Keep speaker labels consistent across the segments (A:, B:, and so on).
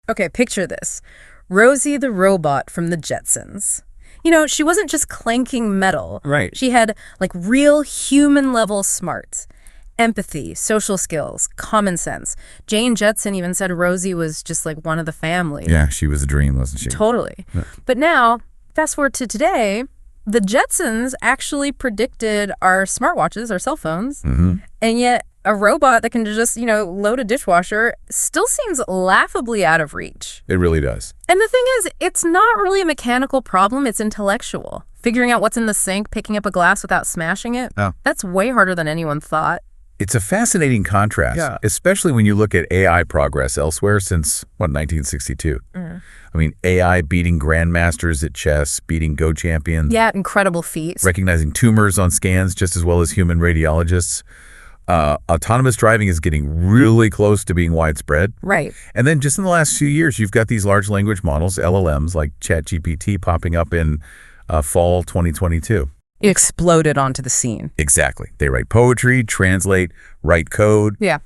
A: Okay, picture this. Rosie the robot from the Jetsons. You know, she wasn't just clanking metal.
B: Right.
A: She had, like, real human-level smarts. Empathy, social skills, common sense. Jane Jetson even said Rosie was just like one of the family.
B: Yeah, she was a dream, wasn't she?
A: Totally.
B: Yeah.
A: But now, fast forward to today, the Jetsons actually predicted our smartwatches, our cell phones, and yet a robot that can just, load a dishwasher still seems laughably out of reach.
B: It really does.
A: And the thing is, it's not really a mechanical problem, it's intellectual. Figuring out what's in the sink, picking up a glass without smashing it, that's way harder than anyone thought.
B: It's a fascinating contrast, especially when you look at AI progress elsewhere since, 1962. I mean, AI beating grandmasters at chess, beating Go champions.
A: Yeah, incredible feats.
B: Recognizing tumors on scans just as well as human radiologists. Autonomous driving is getting really close to being widespread.
A: Right.
B: And then just in the last few years, you've got these large language models, LLMs, like ChatGPT, popping up in fall 2022.
A: It exploded onto the scene.
B: Exactly. They write poetry, translate, write code.
A: Yeah.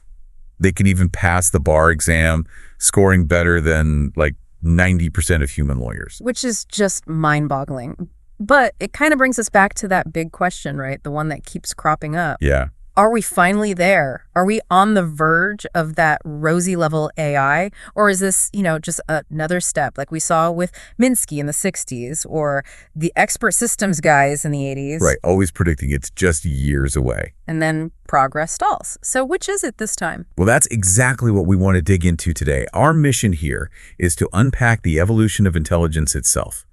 B: They can even pass the bar exam, scoring better than like 90% of human lawyers.
A: Which is just mind-boggling. But it kind of brings us back to that big question, right? The one that keeps cropping up.
B: Yeah.
A: Are we finally there? Are we on the verge of that Rosie-level AI? Or is this, just another step like we saw with Minsky in the 60s or the expert systems guys in the 80s?
B: Right. Always predicting it's just years away.
A: And then progress stalls. So which is it this time?
B: Well, that's exactly what we want to dig into today. Our mission here is to unpack the evolution of intelligence itself.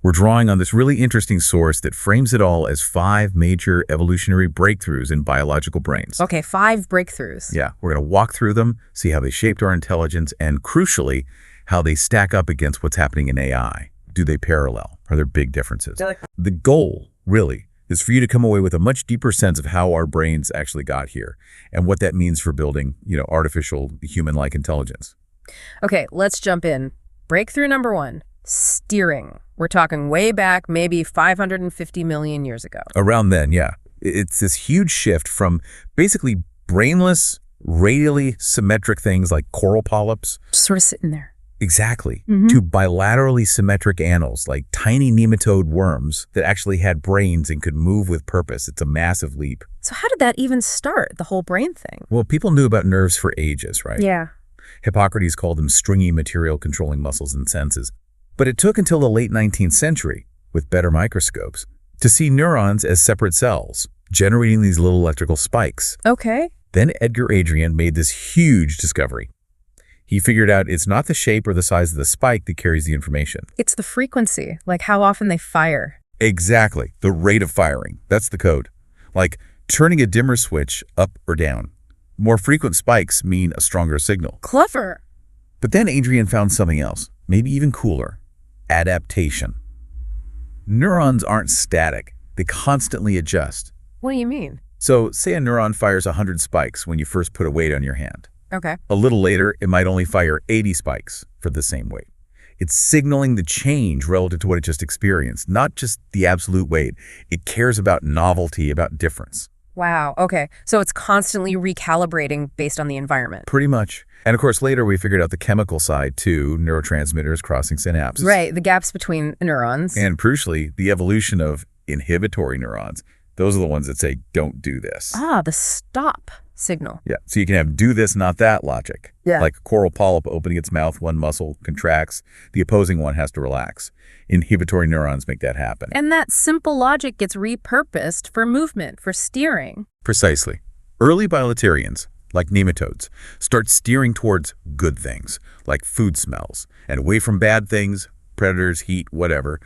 B: We're drawing on this really interesting source that frames it all as 5 major evolutionary breakthroughs in biological brains.
A: Okay, 5 breakthroughs.
B: Yeah, we're going to walk through them, see how they shaped our intelligence, and crucially, how they stack up against what's happening in AI. Do they parallel? Are there big differences? The goal, really, is for you to come away with a much deeper sense of how our brains actually got here and what that means for building, artificial human-like intelligence.
A: Okay, let's jump in. Breakthrough number 1, steering. We're talking way back, maybe 550 million years ago.
B: Around then, yeah. It's this huge shift from basically brainless, radially symmetric things like coral polyps.
A: Just sort of sitting there.
B: Exactly. To bilaterally symmetric animals like tiny nematode worms that actually had brains and could move with purpose. It's a massive leap.
A: So how did that even start, the whole brain thing?
B: Well, people knew about nerves for ages, right?
A: Yeah.
B: Hippocrates called them stringy material controlling muscles and senses. But it took until the late 19th century, with better microscopes, to see neurons as separate cells, generating these little electrical spikes.
A: Okay.
B: Then Edgar Adrian made this huge discovery. He figured out it's not the shape or the size of the spike that carries the information.
A: It's the frequency, like how often they fire.
B: Exactly. The rate of firing. That's the code. Like turning a dimmer switch up or down. More frequent spikes mean a stronger signal.
A: Clever.
B: But then Adrian found something else, maybe even cooler. Adaptation. Neurons aren't static. They constantly adjust.
A: What do you mean?
B: So say a neuron fires 100 spikes when you first put a weight on your hand.
A: Okay.
B: A little later, it might only fire 80 spikes for the same weight. It's signaling the change relative to what it just experienced, not just the absolute weight. It cares about novelty, about difference.
A: Wow. Okay. So it's constantly recalibrating based on the environment.
B: Pretty much. And of course, later we figured out the chemical side too, neurotransmitters crossing synapses.
A: Right. The gaps between neurons.
B: And crucially, the evolution of inhibitory neurons. Those are the ones that say, don't do this.
A: Ah, the stop signal.
B: Yeah. So you can have do this, not that logic.
A: Yeah.
B: Like a coral polyp opening its mouth, one muscle contracts, the opposing one has to relax. Inhibitory neurons make that happen.
A: And that simple logic gets repurposed for movement, for steering.
B: Precisely. Early bilaterians, like nematodes, start steering towards good things, like food smells, and away from bad things, predators, heat, whatever.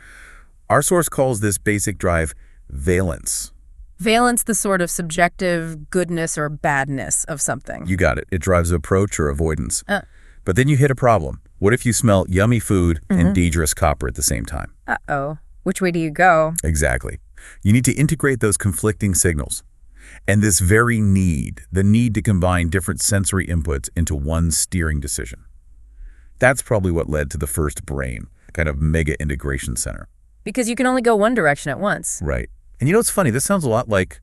B: Our source calls this basic drive valence.
A: Valence, the sort of subjective goodness or badness of something.
B: You got it. It drives approach or avoidance. But then you hit a problem. What if you smell yummy food and dangerous copper at the same time?
A: Uh-oh. Which way do you go?
B: Exactly. You need to integrate those conflicting signals. And this very need, the need to combine different sensory inputs into one steering decision. That's probably what led to the first brain, kind of mega integration center.
A: Because you can only go one direction at once.
B: Right. And you know what's funny? This sounds a lot like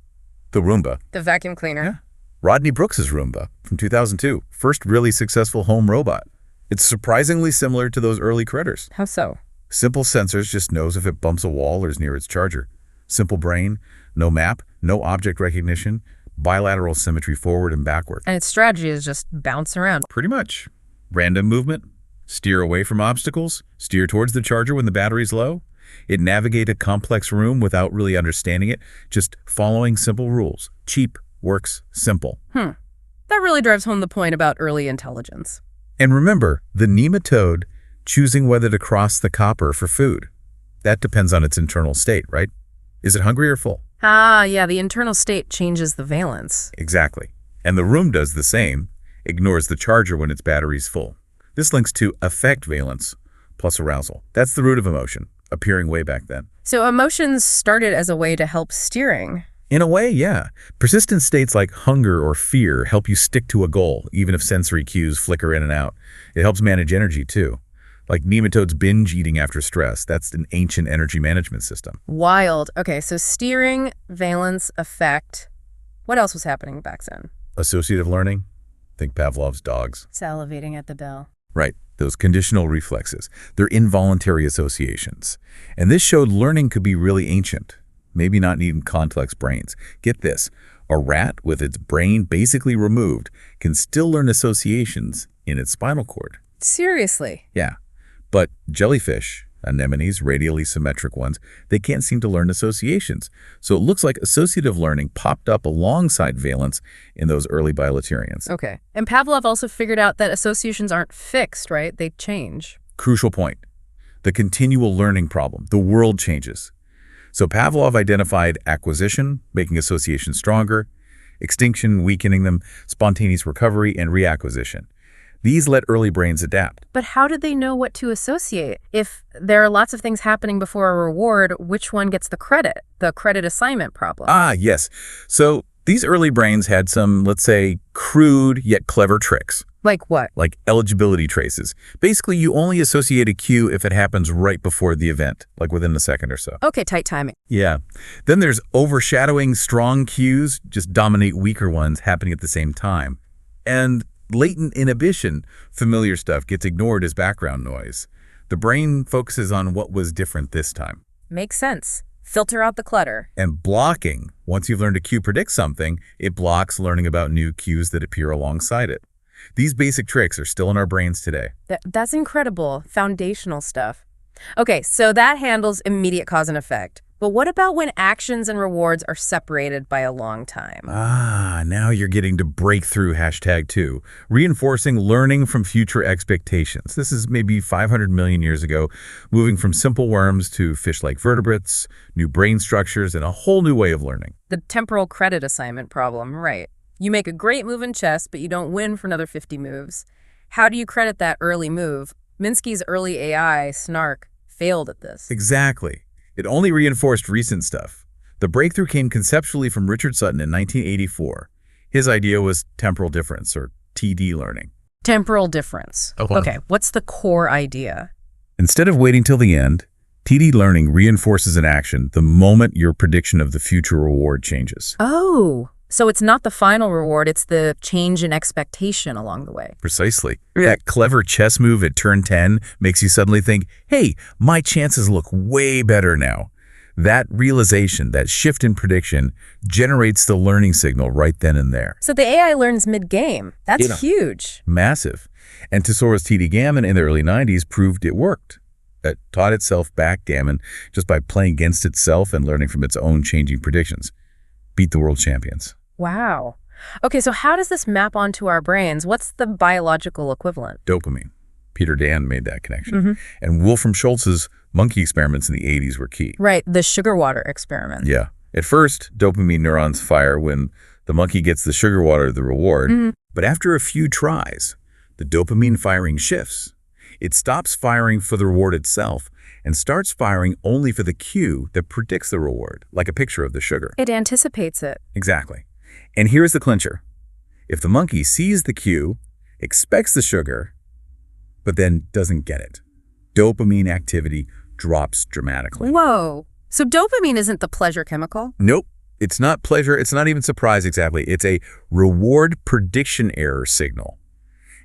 B: the Roomba.
A: The vacuum cleaner.
B: Yeah. Rodney Brooks's Roomba from 2002. First really successful home robot. It's surprisingly similar to those early critters.
A: How so?
B: Simple sensors just knows if it bumps a wall or is near its charger. Simple brain, no map, no object recognition, bilateral symmetry forward and backward.
A: And its strategy is just bounce around.
B: Pretty much. Random movement, steer away from obstacles, steer towards the charger when the battery's low. It navigate a complex room without really understanding it, just following simple rules. Cheap, works, simple.
A: That really drives home the point about early intelligence.
B: And remember, the nematode choosing whether to cross the copper for food. That depends on its internal state, right? Is it hungry or full?
A: Ah, yeah, the internal state changes the valence.
B: Exactly. And the room does the same, ignores the charger when its battery's full. This links to affect valence plus arousal. That's the root of emotion, appearing way back then.
A: So emotions started as a way to help steering.
B: In a way, yeah. Persistent states like hunger or fear help you stick to a goal, even if sensory cues flicker in and out. It helps manage energy, too. Like nematodes binge eating after stress. That's an ancient energy management system.
A: Wild. Okay, so steering, valence, affect. What else was happening back then?
B: Associative learning? Think Pavlov's dogs.
A: Salivating at the bell.
B: Right, those conditional reflexes. They're involuntary associations. And this showed learning could be really ancient. Maybe not needing complex brains. Get this, a rat with its brain basically removed can still learn associations in its spinal cord.
A: Seriously?
B: Yeah, but jellyfish, anemones, radially symmetric ones, they can't seem to learn associations. So it looks like associative learning popped up alongside valence in those early bilaterians.
A: Okay. And Pavlov also figured out that associations aren't fixed, right? They change.
B: Crucial point. The continual learning problem. The world changes. So Pavlov identified acquisition, making associations stronger, extinction, weakening them, spontaneous recovery, and reacquisition. These let early brains adapt.
A: But how did they know what to associate? If there are lots of things happening before a reward, which one gets the credit? The credit assignment problem.
B: Ah, yes. So these early brains had some, let's say, crude yet clever tricks.
A: Like what?
B: Like eligibility traces. Basically, you only associate a cue if it happens right before the event, like within a second or so.
A: Okay, tight timing.
B: Yeah. Then there's overshadowing strong cues, just dominate weaker ones happening at the same time. And latent inhibition, familiar stuff, gets ignored as background noise. The brain focuses on what was different this time.
A: Makes sense. Filter out the clutter.
B: And blocking, once you've learned a cue predicts something, it blocks learning about new cues that appear alongside it. These basic tricks are still in our brains today.
A: That's incredible. Foundational stuff. Okay, so that handles immediate cause and effect. But what about when actions and rewards are separated by a long time?
B: Ah, now you're getting to breakthrough #2, reinforcing learning from future expectations. This is maybe 500 million years ago, moving from simple worms to fish-like vertebrates, new brain structures, and a whole new way of learning.
A: The temporal credit assignment problem, right. You make a great move in chess, but you don't win for another 50 moves. How do you credit that early move? Minsky's early AI, Snark, failed at this.
B: Exactly. It only reinforced recent stuff. The breakthrough came conceptually from Richard Sutton in 1984. His idea was temporal difference, or TD learning.
A: Temporal difference. Okay, what's the core idea?
B: Instead of waiting till the end, TD learning reinforces an action the moment your prediction of the future reward changes.
A: Oh, so it's not the final reward, it's the change in expectation along the way.
B: Precisely. That clever chess move at turn 10 makes you suddenly think, hey, my chances look way better now. That realization, that shift in prediction, generates the learning signal right then and there.
A: So the AI learns mid-game. That's huge.
B: Massive. And Tesoro's TD Gammon in the early 90s proved it worked. It taught itself backgammon just by playing against itself and learning from its own changing predictions. Beat the world champions.
A: Wow. Okay, so how does this map onto our brains? What's the biological equivalent?
B: Dopamine. Peter Dan made that connection. And Wolfram Schultz's monkey experiments in the 80s were key.
A: Right, the sugar water experiment.
B: Yeah. At first, dopamine neurons fire when the monkey gets the sugar water, the reward. But after a few tries, the dopamine firing shifts. It stops firing for the reward itself and starts firing only for the cue that predicts the reward, like a picture of the sugar.
A: It anticipates it.
B: Exactly. And here's the clincher. If the monkey sees the cue, expects the sugar, but then doesn't get it, dopamine activity drops dramatically.
A: Whoa. So dopamine isn't the pleasure chemical?
B: Nope. It's not pleasure. It's not even surprise exactly. It's a reward prediction error signal.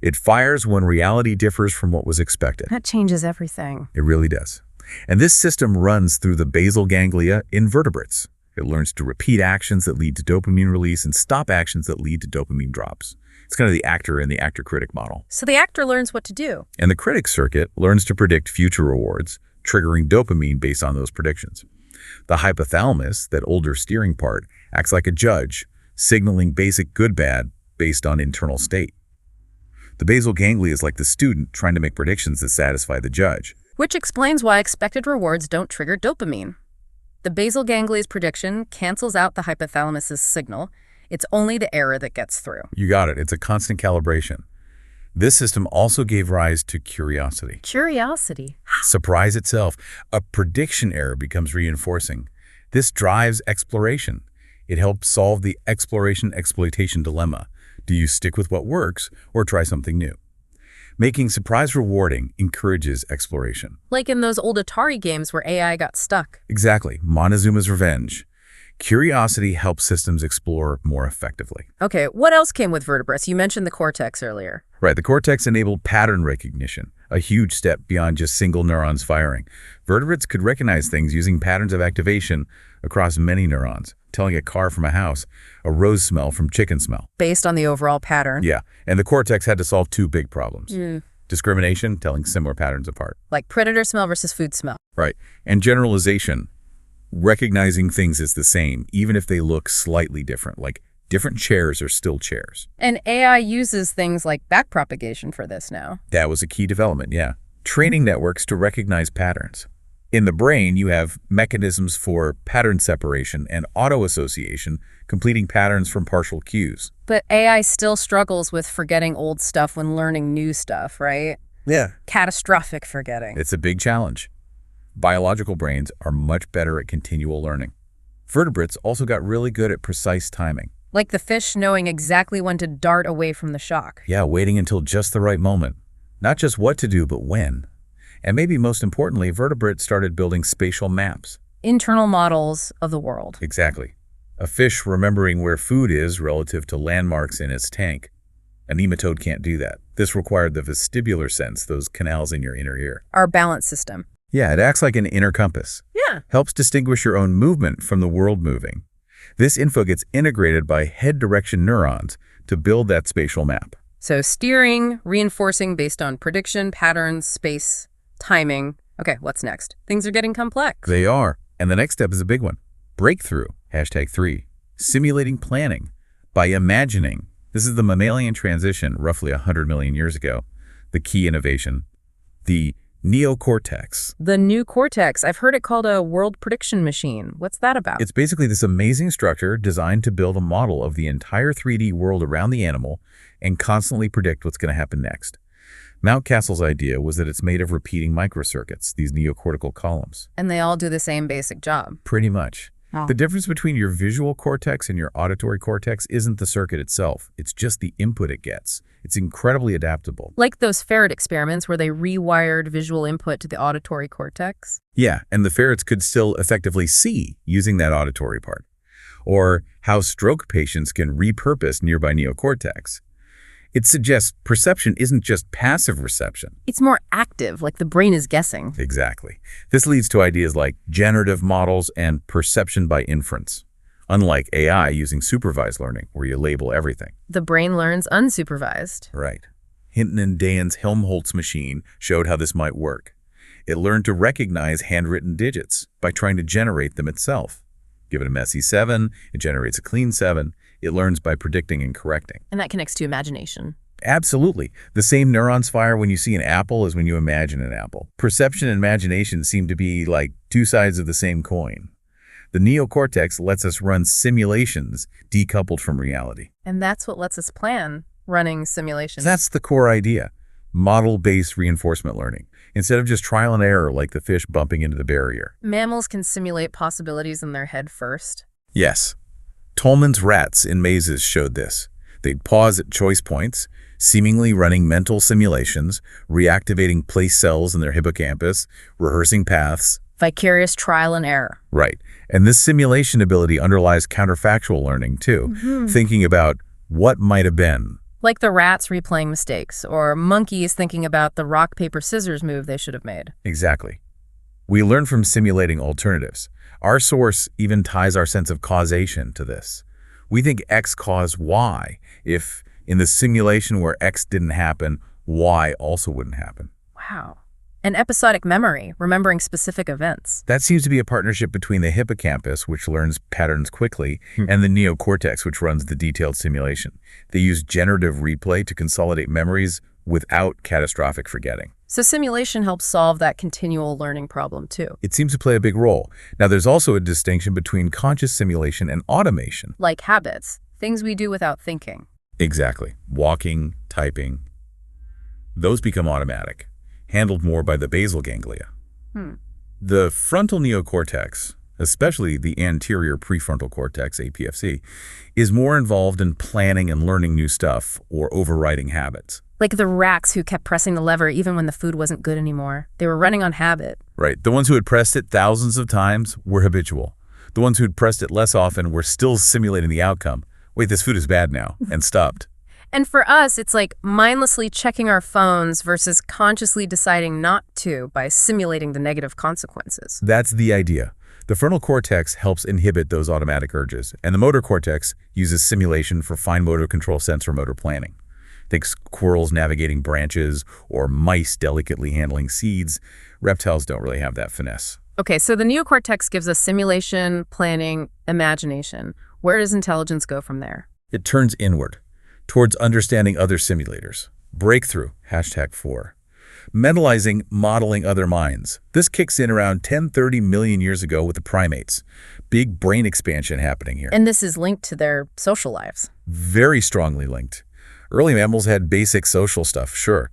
B: It fires when reality differs from what was expected.
A: That changes everything.
B: It really does. And this system runs through the basal ganglia in vertebrates. It learns to repeat actions that lead to dopamine release and stop actions that lead to dopamine drops. It's kind of the actor and the actor-critic model.
A: So the actor learns what to do.
B: And the critic circuit learns to predict future rewards, triggering dopamine based on those predictions. The hypothalamus, that older steering part, acts like a judge, signaling basic good-bad based on internal state. The basal ganglia is like the student trying to make predictions that satisfy the judge.
A: Which explains why expected rewards don't trigger dopamine. The basal ganglia's prediction cancels out the hypothalamus's signal. It's only the error that gets through.
B: You got it. It's a constant calibration. This system also gave rise to curiosity.
A: Curiosity?
B: Surprise itself. A prediction error becomes reinforcing. This drives exploration. It helps solve the exploration-exploitation dilemma. Do you stick with what works or try something new? Making surprise rewarding encourages exploration.
A: Like in those old Atari games where AI got stuck.
B: Exactly. Montezuma's Revenge. Curiosity helps systems explore more effectively.
A: Okay, what else came with vertebrates? You mentioned the cortex earlier.
B: Right, the cortex enabled pattern recognition, a huge step beyond just single neurons firing. Vertebrates could recognize things using patterns of activation across many neurons, telling a car from a house, a rose smell from chicken smell.
A: Based on the overall pattern.
B: Yeah, and the cortex had to solve two big problems. Discrimination, telling similar patterns apart.
A: Like predator smell versus food smell.
B: Right, and generalization, recognizing things as the same, even if they look slightly different, like different chairs are still chairs.
A: And AI uses things like backpropagation for this now.
B: That was a key development, yeah. Training networks to recognize patterns. In the brain, you have mechanisms for pattern separation and auto-association, completing patterns from partial cues.
A: But AI still struggles with forgetting old stuff when learning new stuff, right?
B: Yeah.
A: Catastrophic forgetting.
B: It's a big challenge. Biological brains are much better at continual learning. Vertebrates also got really good at precise timing.
A: Like the fish knowing exactly when to dart away from the shock.
B: Yeah, waiting until just the right moment. Not just what to do, but when. And maybe most importantly, vertebrates started building spatial maps.
A: Internal models of the world.
B: Exactly. A fish remembering where food is relative to landmarks in its tank. A nematode can't do that. This required the vestibular sense, those canals in your inner ear.
A: Our balance system.
B: Yeah, it acts like an inner compass.
A: Yeah.
B: Helps distinguish your own movement from the world moving. This info gets integrated by head direction neurons to build that spatial map.
A: So steering, reinforcing based on prediction, patterns, space, timing. Okay, what's next? Things are getting complex.
B: They are. And the next step is a big one. Breakthrough, #3. Simulating planning by imagining. This is the mammalian transition roughly 100 million years ago. The key innovation. The neocortex.
A: The new cortex. I've heard it called a world prediction machine. What's that about?
B: It's basically this amazing structure designed to build a model of the entire 3D world around the animal and constantly predict what's going to happen next. Mountcastle's idea was that it's made of repeating microcircuits, these neocortical columns.
A: And they all do the same basic job.
B: Pretty much.
A: Oh.
B: The difference between your visual cortex and your auditory cortex isn't the circuit itself. It's just the input it gets. It's incredibly adaptable.
A: Like those ferret experiments where they rewired visual input to the auditory cortex?
B: Yeah, and the ferrets could still effectively see using that auditory part. Or how stroke patients can repurpose nearby neocortex. It suggests perception isn't just passive reception.
A: It's more active, like the brain is guessing.
B: Exactly. This leads to ideas like generative models and perception by inference, unlike AI using supervised learning, where you label everything.
A: The brain learns unsupervised.
B: Right. Hinton and Dayan's Helmholtz machine showed how this might work. It learned to recognize handwritten digits by trying to generate them itself. Give it a messy 7, it generates a clean 7. It learns by predicting and correcting.
A: And that connects to imagination.
B: Absolutely. The same neurons fire when you see an apple as when you imagine an apple. Perception and imagination seem to be like two sides of the same coin. The neocortex lets us run simulations decoupled from reality.
A: And that's what lets us plan running simulations.
B: That's the core idea. Model-based reinforcement learning. Instead of just trial and error like the fish bumping into the barrier.
A: Mammals can simulate possibilities in their head first.
B: Yes. Tolman's rats in mazes showed this. They'd pause at choice points, seemingly running mental simulations, reactivating place cells in their hippocampus, rehearsing paths.
A: Vicarious trial and error.
B: Right. And this simulation ability underlies counterfactual learning, too. Thinking about what might have been,
A: Like the rats replaying mistakes, or monkeys thinking about the rock, paper, scissors move they should have made.
B: Exactly. We learn from simulating alternatives. Our source even ties our sense of causation to this. We think X caused Y. If in the simulation where X didn't happen, Y also wouldn't happen.
A: Wow. And episodic memory, remembering specific events.
B: That seems to be a partnership between the hippocampus, which learns patterns quickly, and the neocortex, which runs the detailed simulation. They use generative replay to consolidate memories without catastrophic forgetting.
A: So simulation helps solve that continual learning problem too.
B: It seems to play a big role. Now, there's also a distinction between conscious simulation and automation.
A: Like habits, things we do without thinking.
B: Exactly. Walking, typing. Those become automatic, handled more by the basal ganglia. The frontal neocortex, especially the anterior prefrontal cortex, APFC, is more involved in planning and learning new stuff or overriding habits.
A: Like the rats who kept pressing the lever even when the food wasn't good anymore. They were running on habit.
B: Right. The ones who had pressed it thousands of times were habitual. The ones who'd pressed it less often were still simulating the outcome. Wait, this food is bad now, and stopped.
A: And for us, it's like mindlessly checking our phones versus consciously deciding not to by simulating the negative consequences.
B: That's the idea. The frontal cortex helps inhibit those automatic urges, and the motor cortex uses simulation for fine motor control sensor motor planning. Think squirrels navigating branches or mice delicately handling seeds. Reptiles don't really have that finesse.
A: Okay, so the neocortex gives us simulation, planning, imagination. Where does intelligence go from there?
B: It turns inward, towards understanding other simulators. Breakthrough, #4. Mentalizing, modeling other minds. This kicks in around 10-30 million years ago with the primates. Big brain expansion happening here.
A: And this is linked to their social lives.
B: Very strongly linked. Early mammals had basic social stuff, sure.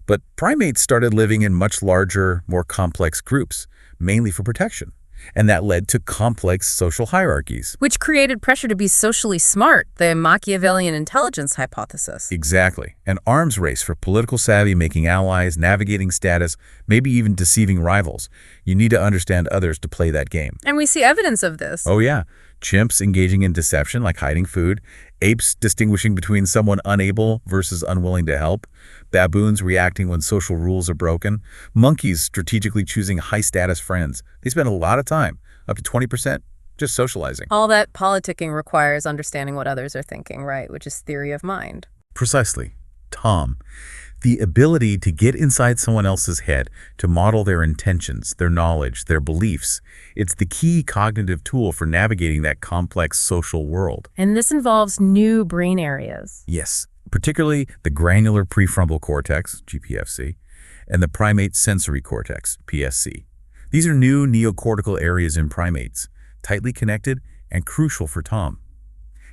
B: But primates started living in much larger, more complex groups, mainly for protection. And that led to complex social hierarchies.
A: Which created pressure to be socially smart, the Machiavellian intelligence hypothesis.
B: Exactly. An arms race for political savvy, making allies, navigating status, maybe even deceiving rivals. You need to understand others to play that game.
A: And we see evidence of this.
B: Oh yeah. Chimps engaging in deception, like hiding food. Apes distinguishing between someone unable versus unwilling to help. Baboons reacting when social rules are broken. Monkeys strategically choosing high-status friends. They spend a lot of time, up to 20%, just socializing.
A: All that politicking requires understanding what others are thinking, right? Which is theory of mind.
B: Precisely. Tom. The ability to get inside someone else's head, to model their intentions, their knowledge, their beliefs. It's the key cognitive tool for navigating that complex social world.
A: And this involves new brain areas.
B: Yes, particularly the granular prefrontal cortex, GPFC, and the primate sensory cortex, PSC. These are new neocortical areas in primates, tightly connected and crucial for Tom.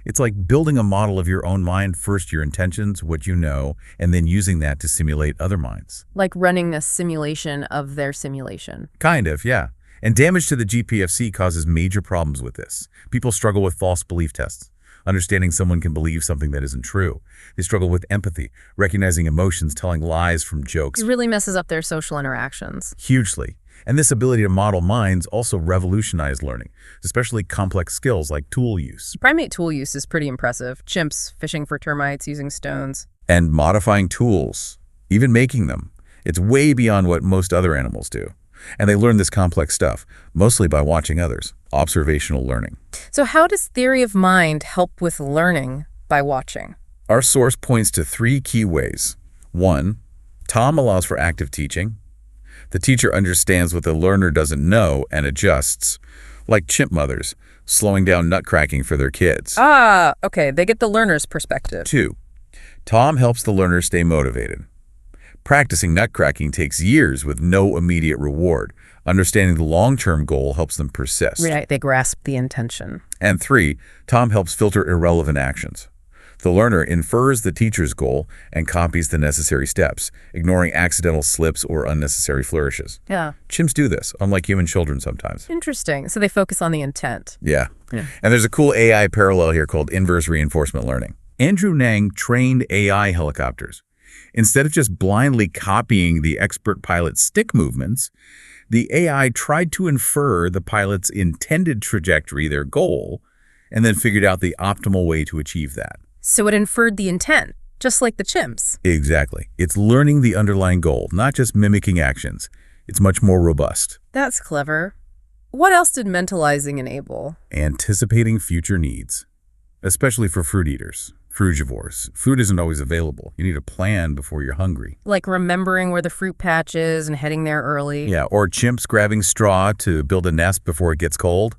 B: It's like building a model of your own mind, first your intentions, what you know, and then using that to simulate other minds.
A: Like running a simulation of their simulation.
B: Kind of, yeah. And damage to the GPFC causes major problems with this. People struggle with false belief tests, understanding someone can believe something that isn't true. They struggle with empathy, recognizing emotions, telling lies from jokes.
A: It really messes up their social interactions.
B: Hugely. And this ability to model minds also revolutionized learning, especially complex skills like tool use.
A: Primate tool use is pretty impressive. Chimps fishing for termites using stones.
B: And modifying tools, even making them. It's way beyond what most other animals do. And they learn this complex stuff, mostly by watching others. Observational learning.
A: So how does theory of mind help with learning by watching?
B: Our source points to 3 key ways. 1, Tom allows for active teaching. The teacher understands what the learner doesn't know and adjusts, like chimp mothers, slowing down nutcracking for their kids.
A: Ah, okay, they get the learner's perspective.
B: 2, Tom helps the learner stay motivated. Practicing nutcracking takes years with no immediate reward. Understanding the long-term goal helps them persist.
A: Right, they grasp the intention.
B: And 3, Tom helps filter irrelevant actions. The learner infers the teacher's goal and copies the necessary steps, ignoring accidental slips or unnecessary flourishes.
A: Yeah.
B: Chimps do this, unlike human children sometimes.
A: Interesting. So they focus on the intent.
B: Yeah. And there's a cool AI parallel here called inverse reinforcement learning. Andrew Ng trained AI helicopters. Instead of just blindly copying the expert pilot's stick movements, the AI tried to infer the pilot's intended trajectory, their goal, and then figured out the optimal way to achieve that.
A: So it inferred the intent, Just like the chimps.
B: Exactly. It's learning the underlying goal, not just mimicking actions. It's much more robust.
A: That's clever. What else did mentalizing enable?
B: Anticipating future needs, especially for fruit eaters, frugivores. Food isn't always available. You need a plan before you're hungry.
A: Like remembering where the fruit patch is and heading there early.
B: Yeah, or chimps grabbing straw to build a nest before it gets cold.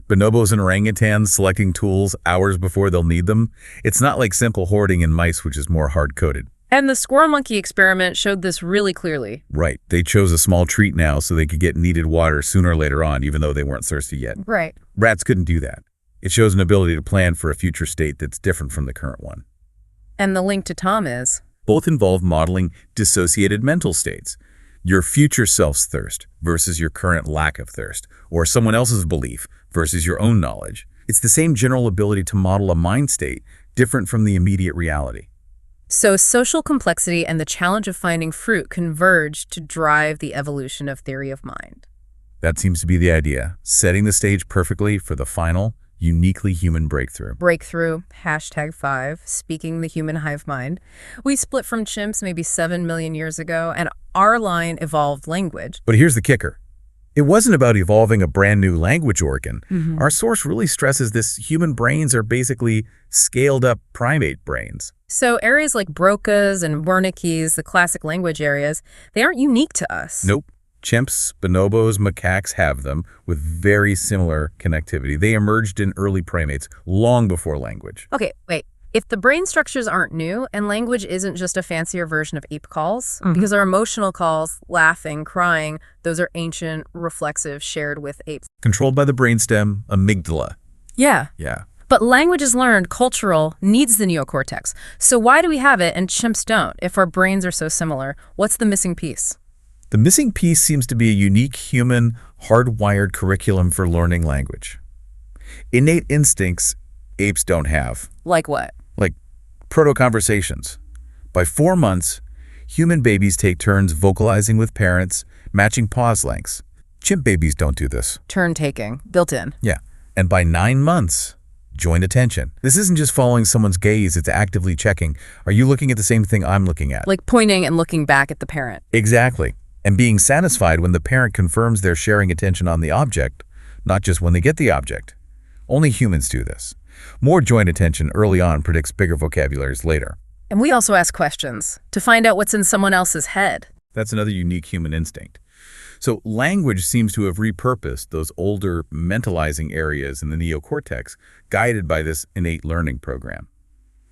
B: Bonobos and orangutans selecting tools hours before they'll need them. It's not like simple hoarding in mice, which is more hard-coded.
A: And the squirrel monkey experiment showed this really clearly.
B: Right. They chose a small treat now so they could get needed water sooner or later on, even though they weren't thirsty yet.
A: Right.
B: Rats couldn't do that. It shows an ability to plan for a future state that's different from the current one.
A: And the link to Tom is?
B: Both involve modeling dissociated mental states. Your future self's thirst versus your current lack of thirst, or someone else's belief versus your own knowledge. It's the same general ability to model a mind state, different from the immediate reality.
A: So social complexity and the challenge of finding fruit converge to drive the evolution of theory of mind.
B: That seems to be the idea, setting the stage perfectly for the final, uniquely human breakthrough.
A: Breakthrough, #5, speaking the human hive mind. We split from chimps maybe 7 million years ago, and our line evolved language.
B: But here's the kicker. It wasn't about evolving a brand new language organ. Our source really stresses this human brains are basically scaled up primate brains.
A: So areas like Broca's and Wernicke's, the classic language areas, they aren't unique to us.
B: Nope. Chimps, bonobos, macaques have them with very similar connectivity. They emerged in early primates long before language.
A: Okay, wait. If the brain structures aren't new and language isn't just a fancier version of ape calls, because our emotional calls, laughing, crying, those are ancient, reflexive, shared with apes.
B: Controlled by the brainstem, amygdala.
A: Yeah.
B: Yeah.
A: But language is learned, cultural, needs the neocortex. So why do we have it and chimps don't? If our brains are so similar, what's the missing piece?
B: The missing piece seems to be a unique human, hardwired curriculum for learning language. Innate instincts apes don't have.
A: Like what?
B: Like proto-conversations. By 4 months, human babies take turns vocalizing with parents, matching pause lengths. Chimp babies don't do this.
A: Turn taking, built in.
B: Yeah. And by 9 months, joint attention. This isn't just following someone's gaze, it's actively checking. Are you looking at the same thing I'm looking at?
A: Like pointing and looking back at the parent.
B: Exactly. And being satisfied when the parent confirms they're sharing attention on the object, not just when they get the object. Only humans do this. More joint attention early on predicts bigger vocabularies later.
A: And we also ask questions to find out what's in someone else's head.
B: That's another unique human instinct. So language seems to have repurposed those older mentalizing areas in the neocortex, guided by this innate learning program.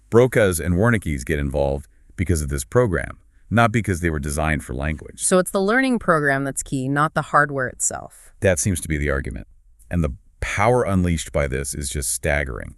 B: Broca's and Wernicke's get involved because of this program, not because they were designed for language.
A: So it's the learning program that's key, not the hardware itself.
B: That seems to be the argument. And the power unleashed by this is just staggering.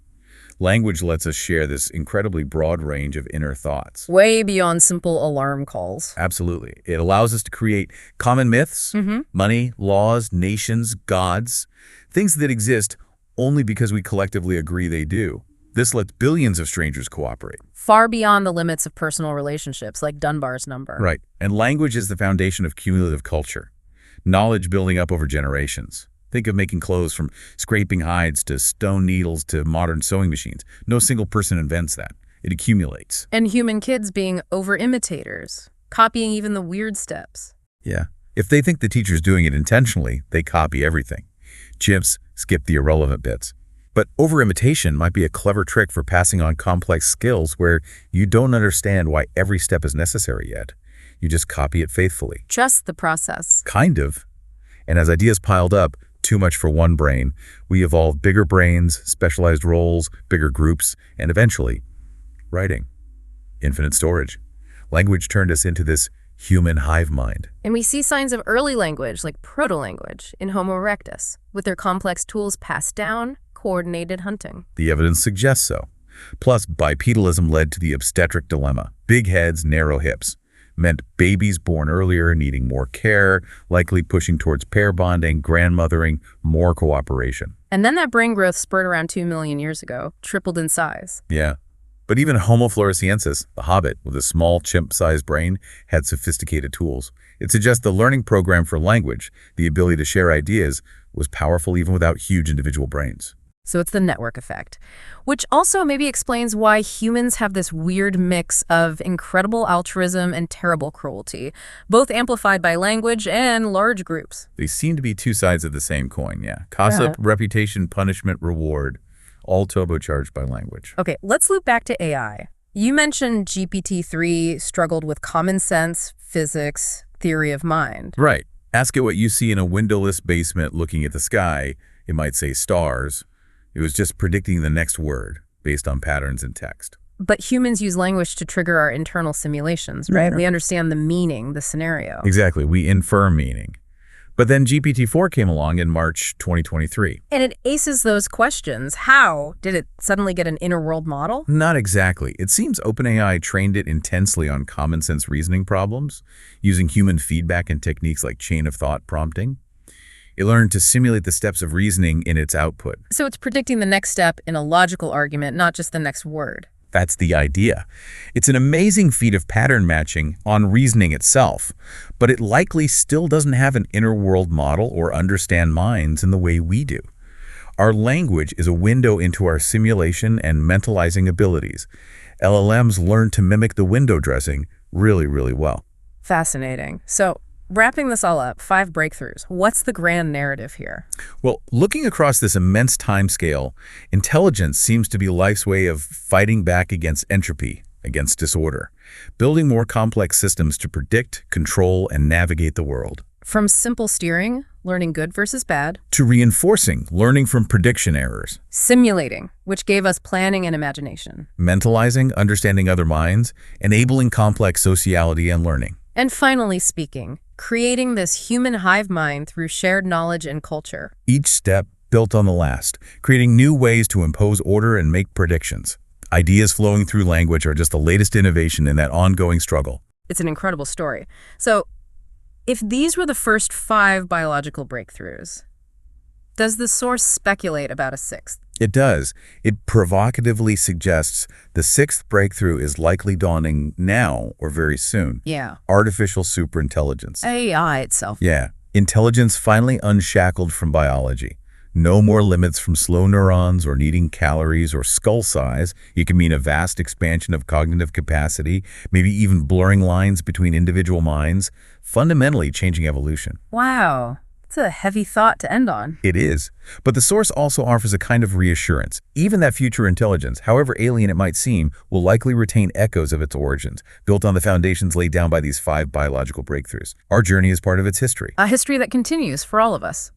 B: Language lets us share this incredibly broad range of inner thoughts.
A: Way beyond simple alarm calls.
B: Absolutely. It allows us to create common myths, money, laws, nations, gods, things that exist only because we collectively agree they do. This lets billions of strangers cooperate.
A: Far beyond the limits of personal relationships, like Dunbar's number.
B: Right. And language is the foundation of cumulative culture. Knowledge building up over generations. Think of making clothes from scraping hides to stone needles to modern sewing machines. No single person invents that. It accumulates.
A: And human kids being over-imitators, copying even the weird steps.
B: Yeah. If they think the teacher's doing it intentionally, they copy everything. Chimps skip the irrelevant bits. But over-imitation might be a clever trick for passing on complex skills where you don't understand why every step is necessary yet. You just copy it faithfully.
A: Trust the process.
B: Kind of. And as ideas piled up, too much for one brain, we evolved bigger brains, specialized roles, bigger groups, and eventually, writing. Infinite storage. Language turned us into this human hive mind.
A: And we see signs of early language, like proto-language, in Homo erectus, with their complex tools passed down, coordinated hunting.
B: The evidence suggests so. Plus, bipedalism led to the obstetric dilemma. Big heads, narrow hips. Meant babies born earlier needing more care, likely pushing towards pair bonding, grandmothering, more cooperation.
A: And then that brain growth spurred around 2 million years ago, tripled in size.
B: Yeah. But even Homo floresiensis, the hobbit with a small chimp-sized brain, had sophisticated tools. It suggests the learning program for language, the ability to share ideas, was powerful even without huge individual brains.
A: So it's the network effect, which also maybe explains why humans have this weird mix of incredible altruism and terrible cruelty, both amplified by language and large groups.
B: They seem to be two sides of the same coin, yeah. Gossip, reputation, punishment, reward, all turbocharged by language.
A: Okay, let's loop back to AI. You mentioned GPT-3 struggled with common sense, physics, theory of mind.
B: Right. Ask it what you see in a windowless basement looking at the sky. It might say stars. It was just predicting the next word based on patterns in text.
A: But humans use language to trigger our internal simulations, right? We understand the meaning, the scenario.
B: Exactly. We infer meaning. But then GPT-4 came along in March 2023.
A: And it aces those questions. How? Did it suddenly get an inner world model?
B: Not exactly. It seems OpenAI trained it intensely on common sense reasoning problems, using human feedback and techniques like chain of thought prompting. It learned to simulate the steps of reasoning in its output.
A: So it's predicting the next step in a logical argument, not just the next word.
B: That's the idea. It's an amazing feat of pattern matching on reasoning itself, but it likely still doesn't have an inner world model or understand minds in the way we do. Our language is a window into our simulation and mentalizing abilities. LLMs learn to mimic the window dressing really, really well.
A: Fascinating. So wrapping this all up, 5 breakthroughs. What's the grand narrative here?
B: Well, looking across this immense time scale, intelligence seems to be life's way of fighting back against entropy, against disorder, building more complex systems to predict, control, and navigate the world.
A: From simple steering, learning good versus bad,
B: To reinforcing, learning from prediction errors,
A: simulating, which gave us planning and imagination,
B: mentalizing, understanding other minds, enabling complex sociality and learning.
A: and finally speaking, creating this human hive mind through shared knowledge and culture.
B: Each step built on the last, creating new ways to impose order and make predictions. Ideas flowing through language are just the latest innovation in that ongoing struggle.
A: It's an incredible story. So, if these were the first 5 biological breakthroughs, does the source speculate about a 6th?
B: It does. It provocatively suggests the 6th breakthrough is likely dawning now or very soon.
A: Yeah.
B: Artificial superintelligence.
A: AI itself.
B: Yeah. Intelligence finally unshackled from biology. No more limits from slow neurons or needing calories or skull size. It can mean a vast expansion of cognitive capacity, maybe even blurring lines between individual minds, fundamentally changing evolution.
A: Wow. It's a heavy thought to end on.
B: It is. But the source also offers a kind of reassurance. Even that future intelligence, however alien it might seem, will likely retain echoes of its origins, built on the foundations laid down by these 5 biological breakthroughs. Our journey is part of its history.
A: A history that continues for all of us.